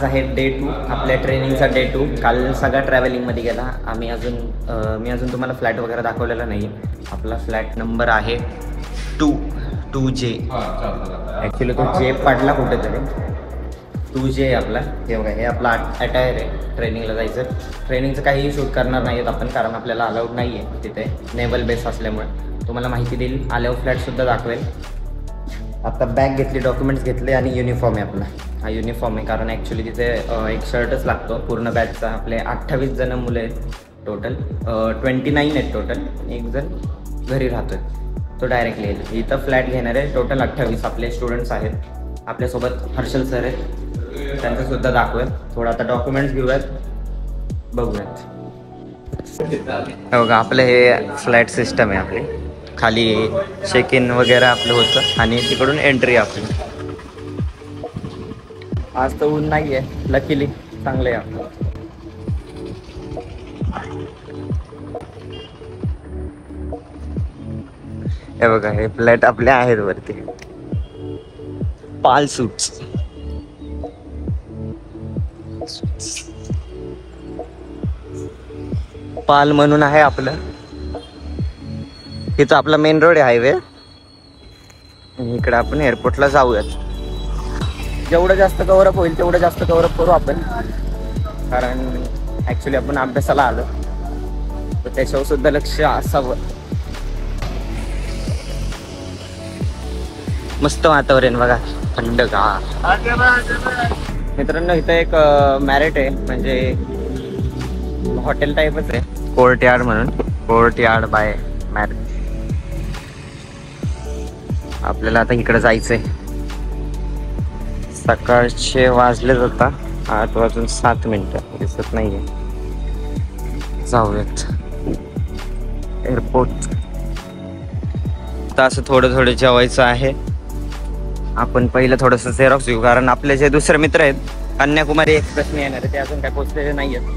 आज आहे डे 2 आपल्या ट्रेनिंगचा डे 2. काल सगळा ट्रॅव्हलिंगमध्ये गेला. मी अजून तुम्हाला फ्लॅट वगैरे दाखवलेला नाही आहे. आपला फ्लॅट नंबर आहे 2J. ॲक्च्युली तो जे पडला कुठेतरी. 2J आहे आपला. हे बघा, हे आपला अटायर आहे ट्रेनिंगला जायचं. ट्रेनिंगचं काहीही शूट करणार नाही आहेत आपण, कारण आपल्याला अलाउड नाही आहे तिथे, नेव्हल बेस असल्यामुळे. तुम्हाला माहिती देईल, आल्यावर फ्लॅटसुद्धा दाखवेल. आता बॅग घेतली, डॉक्युमेंट्स घेतले आणि युनिफॉर्म आहे आपला. हा युनिफॉर्म आहे, कारण ॲक्च्युली तिथे एक शर्टच लागतो पूर्ण बॅचचा. आपले 28 जण मुलं आहेत टोटल, 29 आहेत टोटल. एक जण घरी राहतो आहे, तो डायरेक्टली येईल. इथं फ्लॅट घेणार आहे. टोटल 28 आपले स्टुडंट्स आहेत. आपल्यासोबत हर्षल सर आहेत, त्यांचंसुद्धा दाखवेल. थोडं आता डॉक्युमेंट्स घेऊयात, बघूयात. बघा, आपलं हे फ्लॅट सिस्टम आहे आपली. खाली चेक इन वगैरे आपलं होतं आणि तिकडून एंट्री आपली. आज तर ऊन नाही आहे, लकीली चांगलं आहे आपलं. हे बघा, हे फ्लॅट आपले आहेत वरती. पाल सूट्स. पाल म्हणून आहे आपलं. इथं आपला मेन रोड आहे, हायवे. इकडे आपण एअरपोर्टला जाऊयात. जेवढं जास्त कव्हरअप होईल तेवढं जास्त कव्हरअप करू आपण, कारण ॲक्च्युली आपण अभ्यासाला आलो, तर त्याच्यावर सुद्धा लक्ष असावं. मस्त वातावरण बघा, थंडगार. मित्रांनो, इथं एक मॅरिट आहे, म्हणजे हॉटेल टाईपच आहे, कोर्टयार्ड म्हणून. Courtyard by merit. आपल्याला आता इकडे जायचंय. सकाळचे वाजले जाता 8:07 दिसत नाहीये. जाऊयात एअरपोर्ट. आता असं थोडं थोडं जेवायचं आहे. आपण पहिलं थोडंसं झेरॉक्स घेऊ, कारण आपले जे दुसरे मित्र आहेत कन्याकुमारी एक्सप्रेसने येणार आहे, ते अजून काय पोचलेले नाही आहेत.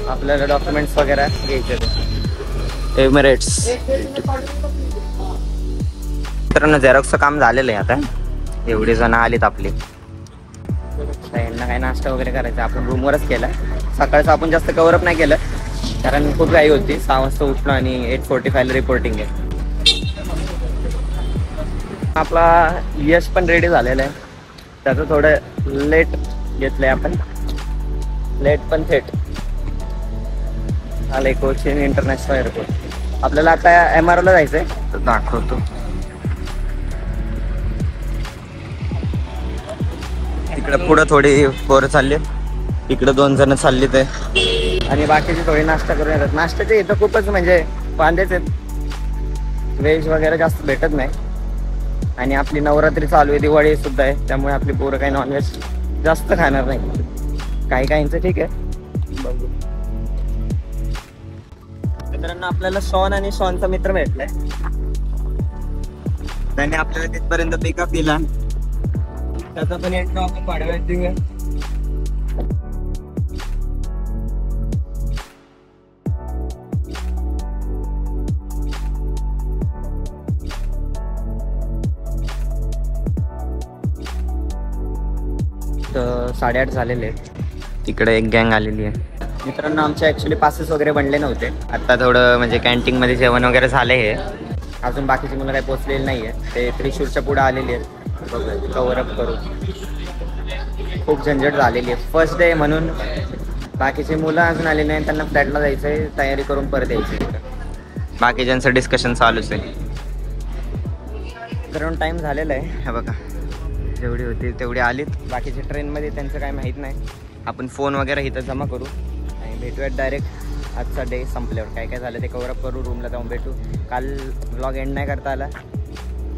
आपल्याला डॉक्युमेंट्स वगैरे घ्यायचे. एमिरेट्स. मित्रांनो, झेरॉक्सचं काम झालेलं आहे. आता एवढे जण आलेत आपले. यांना काय नाश्ता वगैरे करायचा, आपण रूमवरच केला. सकाळचं आपण जास्त कव्हरअप नाही केलं, कारण खूप घाई होती. 6 वाजता उठलो आणि 8:45 रिपोर्टिंग आहे. आपला यश पण रेडी झालेला आहे. त्याचं थोडं लेट घेतलंय आपण. लेट पण थेट आले कोचीन इंटरनॅशनल एअरपोर्ट. आपल्याला आता MROला जायचंय, तर दाखवतो. इकडे पुढं थोडी पोरं चालली, इकडे 2 जण चालली ते, आणि बाकीचे थोडी नाश्ता करून येतात. नाश्त्याचे इथं खूपच म्हणजे वांदेच आहेत. व्हेज वगैरे जास्त भेटत नाही. आणि आपली नवरात्री चालू आहे, दिवाळी सुद्धा आहे, त्यामुळे आपली पोरं काही नॉनव्हेज जास्त खाणार नाही. काही काहींचं ठीक आहे. बघू. मित्रांनो, आपल्याला शॉन आणि शॉनचा मित्र भेटलाय. त्याने आपल्याला तिथपर्यंत पिकअप दिला. त्याचा पण एक आपण पाडव्यात देऊया. तर 8:30 झालेले आहेत. तिकडे एक गँग आलेली आहे. मित्रांनो, आमचे ॲक्च्युली पासेस वगैरे बनले नव्हते. आता थोडं म्हणजे कॅन्टीनमध्ये जेवण वगैरे झालं आहे. अजून बाकीची मुलं काही पोचलेली नाही आहे. ते त्रिशूरच्या पुढे आलेली आहेत. बघूया, कव्हरअप करू. खूप झंझट झालेली आहे. फर्स्ट डे म्हणून बाकीची मुलं अजून आलेली नाही. त्यांना फ्लॅटला जायचं आहे, तयारी करून परत यायची. बाकीच्यांचं डिस्कशन चालूच आहे. करून टाईम झालेला आहे. हे बघा, जेवढी होती तेवढी आलीत. बाकीचे ट्रेनमध्ये त्यांचं काय माहीत नाही. आपण फोन वगैरे इथं जमा करू आणि भेटूयात डायरेक्ट आजचा डे संपल्यावर. काय काय झालं ते कव्हरअप करू, रूमला जाऊन भेटू. काल व्लॉग एंड नाही करता आला,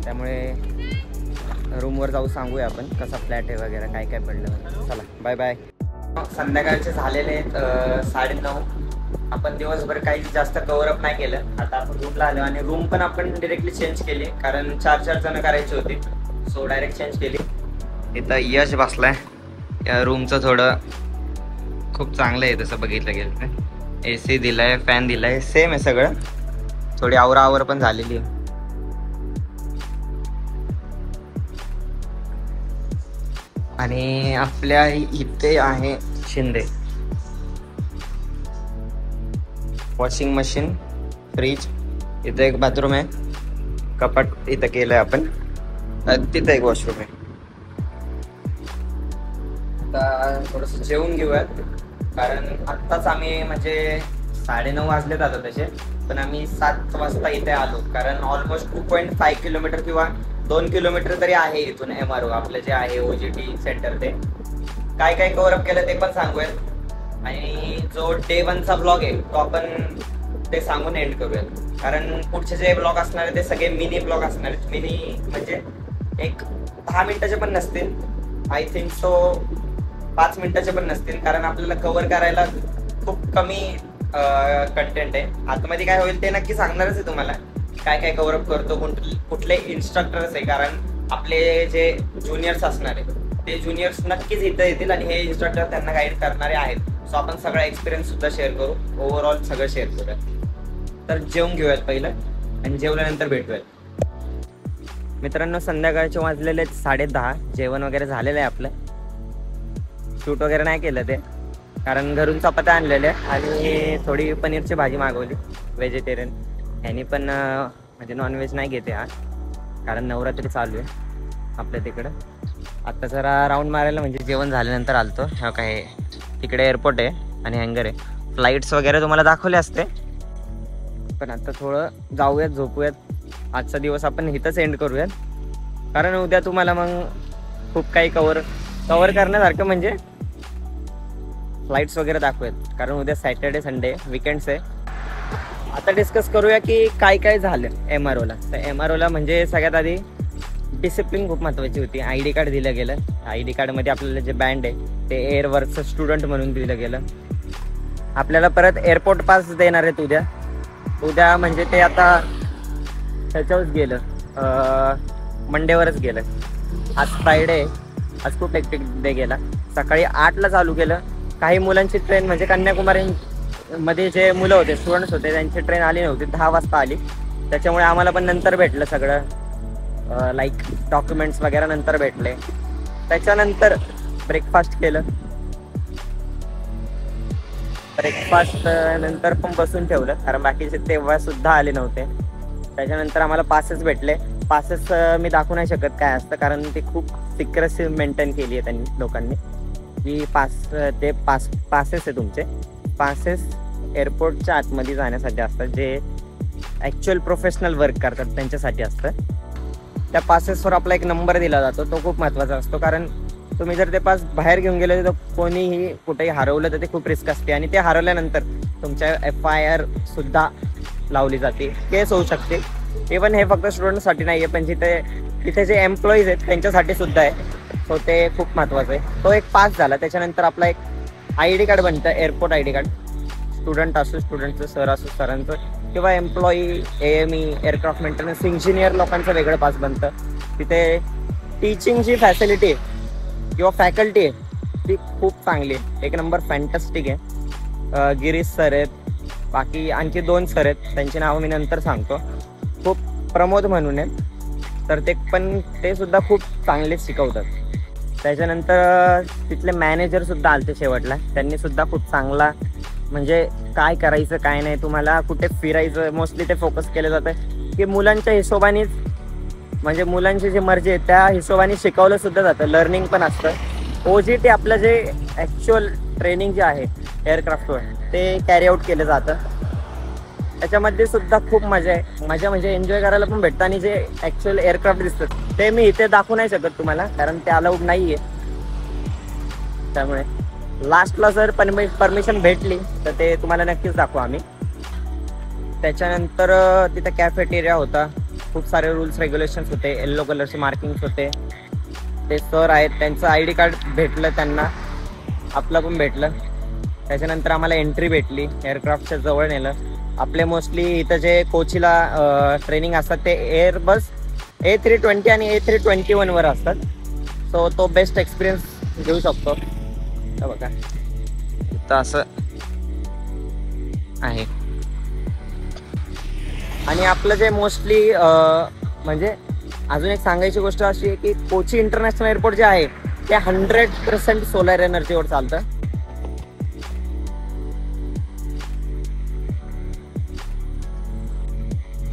त्यामुळे रूमवर जाऊ, सांगूया आपण कसा फ्लॅट आहे वगैरे, काय काय पडलं. चला, बाय बाय. संध्याकाळचे झालेले आहेत 9:30. आपण दिवसभर काही जास्त कव्हरअप नाही केलं. आता आपण रूमला आलो आणि रूम पण आपण डिरेक्टली चेंज केली, कारण 4 जण करायची होती. सो डायरेक्ट चेंज केली. इथं यश बसलाय. या रूमचं थोडं खूप चांगलं आहे तसं बघितलं गेलं तर. AC दिलाय, फॅन दिलाय, सेम आहे सगळं. थोडी आवराआवर पण झालेली आहे. आणि आपल्या इथे आहे शिंदे वॉशिंग मशीन, फ्रीज, इथं एक बाथरूम आहे, कपाट इथं केलंय आपण, तिथं एक वॉशरूम आहे. आता थोडंसं जेवून घेऊयात, कारण आत्ताच आम्ही म्हणजे 9:30 वाजले जातात तसे, पण आम्ही 7 वाजता इथे आलो, कारण ऑलमोस्ट 2.5 किलोमीटर किंवा 2 किलोमीटर तरी आहे इथून MRO आपलं जे आहे OGT सेंटर. ते काय काय कव्हरअप केलं ते पण सांगूयात, आणि जो डे 1चा ब्लॉग आहे तो आपण ते सांगून एंड करूयात, कारण पुढचे जे ब्लॉग असणार आहे ते सगळे मिनी ब्लॉग असणार आहेत. मिनी म्हणजे एक 10 मिनिटाचे पण नसतील, आय थिंक सो 5 मिनिटाचे पण नसतील, कारण आपल्याला कव्हर करायला खूप कमी कंटेंट आहे. आतमध्ये काय होईल ते नक्की सांगणारच आहे तुम्हाला, काय काय कव्हरअप करतो, कुठले इन्स्ट्रक्टर्स आहे, कारण आपले जे ज्युनियर्स असणार आहे ते ज्युनियर्स नक्कीच इथं येतील आणि हे इन्स्ट्रक्टर त्यांना गाईड करणारे आहेत. सो आपण सगळा एक्सपिरियन्स सुद्धा शेअर करू, ओव्हरऑल सगळं शेअर करूया. तर जेवून घेऊयात पहिलं आणि जेवल्यानंतर भेटूयात. मित्रांनो, संध्याकाळचे वाजलेले 10:30, जेवण वगैरे झालेलं आहे आपलं. शूट वगैरे नाही केलं ते, कारण घरून चपात्या आणलेल्या आणि थोडी पनीरची भाजी मागवली व्हेजिटेरियन. ह्यानी पण म्हणजे नॉनव्हेज नाही घेते आज, कारण नवरात्री चालू आहे आपल्या तिकडं. आत्ता जरा राऊंड मारायला म्हणजे जेवण झाल्यानंतर आलतो. ह्या काय तिकडे एअरपोर्ट आहे आणि हँगर आहे, फ्लाईट्स वगैरे तुम्हाला दाखवले असते, पण आता थोडं जाऊयात, झोपूयात. आजचा दिवस आपण इथंच एंड करूयात, कारण उद्या तुम्हाला मग खूप काही कव्हर करण्यासारखं म्हणजे फ्लाईट्स वगैरे दाखवूयात, कारण उद्या सॅटर्डे संडे विकेंड्स आहे. आता डिस्कस करूया की काय काय झालं MROला. तर MROला म्हणजे सगळ्यात आधी डिसिप्लिन खूप महत्त्वाची होती. ID कार्ड दिलं गेलं, ID कार्डमध्ये आपल्याला जे बँड आहे ते एअरवर्कचं स्टुडंट म्हणून दिलं गेलं. आपल्याला परत एअरपोर्ट पास देणार आहेत उद्या म्हणजे ते आता त्याच्यावरच गेलं, मंडेवरच गेलं. आज फ्रायडे, आज खूप हेक्टिक डे गेला. सकाळी 8ला चालू केलं. काही मुलांची ट्रेन म्हणजे कन्याकुमारीमध्ये जे मुलं होते, स्टुडंट्स होते, त्यांची ट्रेन आली नव्हती, 10 वाजता आली. त्याच्यामुळे आम्हाला पण नंतर भेटलं सगळं, लाईक डॉक्युमेंट्स वगैरे नंतर भेटले. त्याच्यानंतर ब्रेकफास्ट केलं. ब्रेकफास्ट नंतर पण बसून ठेवलं, कारण बाकीचे तेव्हा सुद्धा आले नव्हते. त्याच्यानंतर आम्हाला पासेस भेटले. पासेस मी दाखवू नाही शकत काय असतं, कारण ते खूप सिक्रेसी मेंटेन केली आहे त्यांनी लोकांनी, की पासेस आहे तुमचे. पासेस एअरपोर्टच्या आतमध्ये जाण्यासाठी असतात, जे ॲक्च्युअल प्रोफेशनल वर्क करतात त्यांच्यासाठी असतं. त्या पासेसवर आपला एक नंबर दिला जातो, तो खूप महत्त्वाचा असतो, कारण तुम्ही जर ते पास बाहेर घेऊन गेले तर कोणीही कुठेही हरवलं तर ते खूप रिस्क असते, आणि ते हरवल्यानंतर तुमच्या FIR सुद्धा लावली जाते, केस होऊ शकते. इवन हे फक्त स्टुडंटसाठी नाही आहे, पण तिथे जे एम्प्लॉईज आहेत त्यांच्यासाठी सुद्धा आहे. सो ते खूप महत्त्वाचं आहे. तो एक पास झाला. त्याच्यानंतर आपला एक ID कार्ड बनतं, एअरपोर्ट ID कार्ड. स्टुडंट असो स्टुडंटचं, सर असो सरांचं, किंवा employee, AME, aircraft maintenance engineer लोकांचं वेगळं पास बनतं. तिथे टीचिंगची फॅसिलिटी किंवा फॅकल्टी आहे ती खूप चांगली आहे, एक नंबर फॅन्टॅस्टिक आहे. गिरीश सर आहेत, बाकी आणखी 2 सर आहेत, त्यांची नावं मी नंतर सांगतो. खूप प्रमोद म्हणून आहेत, तर ते सुद्धा खूप चांगले शिकवतात. त्याच्यानंतर तिथले मॅनेजर सुद्धा आलते शेवटला, त्यांनी सुद्धा खूप चांगला म्हणजे काय करायचं काय नाही, तुम्हाला कुठे फिरायचं, मोस्टली ते फोकस केलं जातं की मुलांच्या हिशोबानेच, म्हणजे मुलांची जी मर्जी आहे त्या हिशोबाने शिकवलं सुद्धा जातं. लर्निंग पण असतं. OGT आपलं जे ॲक्च्युअल ट्रेनिंग जे आहे एअरक्राफ्टवर ते कॅरी आऊट केलं जातं. त्याच्यामध्ये सुद्धा खूप मजा आहे. मजा म्हणजे एन्जॉय करायला पण भेटतं, आणि जे ॲक्च्युअल एअरक्राफ्ट दिसतात ते मी इथे दाखवू नाही शकत तुम्हाला, कारण ते अलाउड नाही आहे. त्यामुळे लास्टला जर परमिशन भेटली तर ते तुम्हाला नक्कीच दाखवू आम्ही. त्याच्यानंतर तिथं कॅफेटेरिया होता, खूप सारे रूल्स रेग्युलेशन्स होते, येल्लो कलरचे मार्किंग्स होते. ते सर आहेत, त्यांचं ID कार्ड भेटलं त्यांना, आपलं पण भेटलं. त्याच्यानंतर आम्हाला एंट्री भेटली, एअरक्राफ्टच्या जवळ नेलं. आपले मोस्टली इथं जे कोचीला ट्रेनिंग असतात ते एअरबस A320 आणि A321 वर असतात. सो तो बेस्ट एक्सपिरियन्स घेऊ शकतो. बघा तर असं आहे. आणि आपलं जे मोस्टली म्हणजे अजून एक सांगायची गोष्ट अशी आहे की कोची इंटरनॅशनल एअरपोर्ट जे आहे ते 100% सोलर एनर्जीवर चालतं.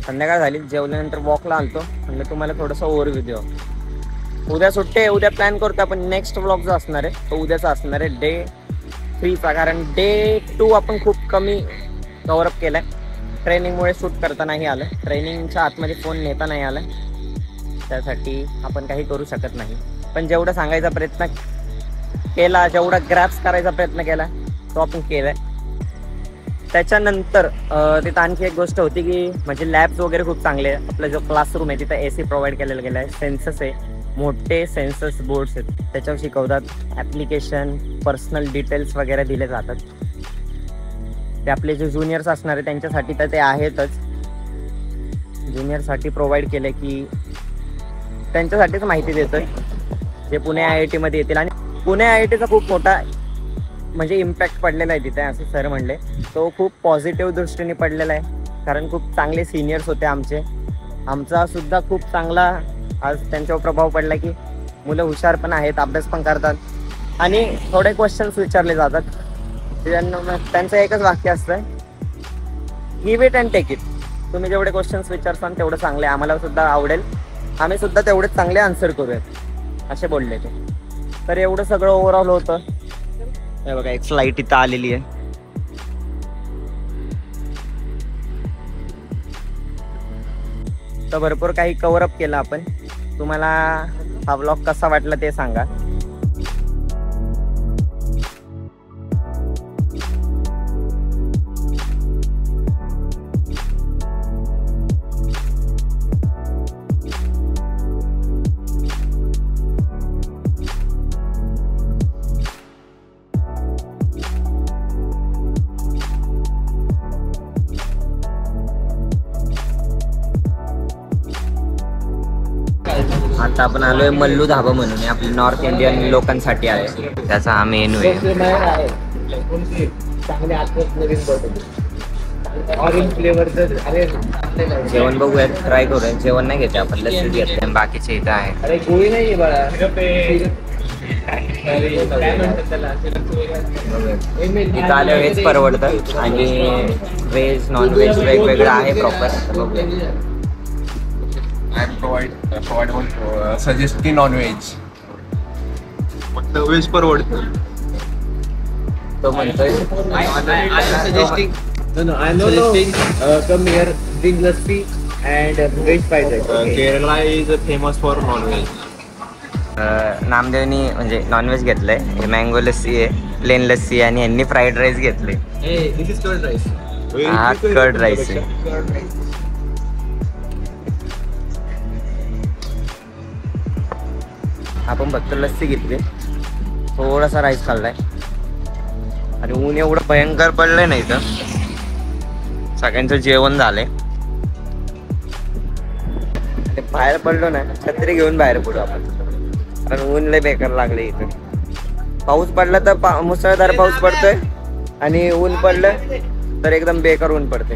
संध्याकाळ झाली, जेवल्यानंतर वॉकला आलतो, म्हणजे तुम्हाला थोडंसं ओव्हरव्ह्यू देऊ. उद्या सुट्टे, उद्या प्लॅन करतो आपण नेक्स्ट व्लॉग जो असणार आहे तो उद्याचा असणार आहे डे 3चा. कारण डे 2 आपण खूप कमी कव्हरअप केलाय. ट्रेनिंगमुळे शूट करता नाही आलं, ट्रेनिंगच्या आतमध्ये फोन नेता नाही आला, त्यासाठी आपण काही करू शकत नाही. पण जेवढं सांगायचा प्रयत्न केला, जेवढा ग्रॅप्स करायचा प्रयत्न केला तो आपण केलाय. त्याच्यानंतर तिथं आणखी एक गोष्ट होती की म्हणजे लॅब्स वगैरे खूप चांगले आहे. आपला जो क्लासरूम आहे तिथं AC प्रोव्हाइड केलेला गेला आहे. सेन्सस आहे, मोठे सेन्सस बोर्ड्स आहेत, त्याच्यावर शिकवतात. ॲप्लिकेशन, पर्सनल डिटेल्स वगैरे दिले जातात. ते आपले जे ज्युनियर्स असणार आहे त्यांच्यासाठी तर ते आहेतच. ज्युनियरसाठी प्रोव्हाइड केलं की त्यांच्यासाठीच माहिती देतोय जे पुणे IIT मध्ये येतील. आणि पुणे IIT चा खूप मोठा म्हणजे इम्पॅक्ट पडलेला आहे तिथे, असे सर म्हणले. तो खूप पॉझिटिव्ह दृष्टीने पडलेला आहे, कारण खूप चांगले सिनियर्स होते आमचे. आमचा सुद्धा खूप चांगला आज त्यांच्यावर प्रभाव पडला की मुलं हुशार पण आहेत, अभ्यास पण करतात आणि थोडे क्वेश्चन्स विचारले जातात. त्यांचं एकच वाक्य असतं, give it and take it. तुम्ही जेवढे क्वेश्चन्स विचारसान तेवढं चांगले, आम्हाला सुद्धा आवडेल, आम्ही सुद्धा तेवढेच चांगले आन्सर करूयात, असे बोलले ते. तर एवढं सगळं ओव्हरऑल होतं. हे बघा, एक फ्लाईट इथं आलेली आहे. तर भरपूर काही कव्हरअप केलं आपण. तुम्हाला हा व्लॉग कसा वाटला ते सांगा. आता आपण आलोय मल्लू धाबा म्हणून, आपल्या नॉर्थ इंडियन लोकांसाठी आहे. त्याचा हा मेनू आहे. जेवण बघूयात, ट्राय करूया. जेवण नाही घेते आपण, लस्सी घेतले. बाकीचे इथं आहे. इथं आल्यावर हेच परवडतं आणि व्हेज नॉन व्हेज वेगवेगळं आहे प्रॉपर. बघूया. I provide one suggest की non-veg. फक्त व्हेज परवडतं. तो म्हणतोय suggesting. No, I'm suggesting. Come here, drink lassi and veg fried rice. Okay. Kerala is famous for non-veg. नामदेवनी म्हणजे नॉनव्हेज घेतलंय. हे मँगो लस्सी आहे, प्लेन लस्सी आहे, आणि यांनी फ्राईड राईस घेतले. Hey, this is curd rice. हा कर्ड राईस आहे. आपण फक्त लस्सी घेतली, थोडासा राईस खाल्लाय. आणि ऊन एवढं भयंकर पडलंय नाही तर सगळ्यांचं जेवण झालंय. बाहेर पडलो ना, छत्री घेऊन बाहेर पडू आपण, कारण ऊन लय बेकार लागले इथं. पाऊस पडला तर मुसळधार पाऊस पडतोय, आणि ऊन पडलं तर एकदम बेकार ऊन पडते.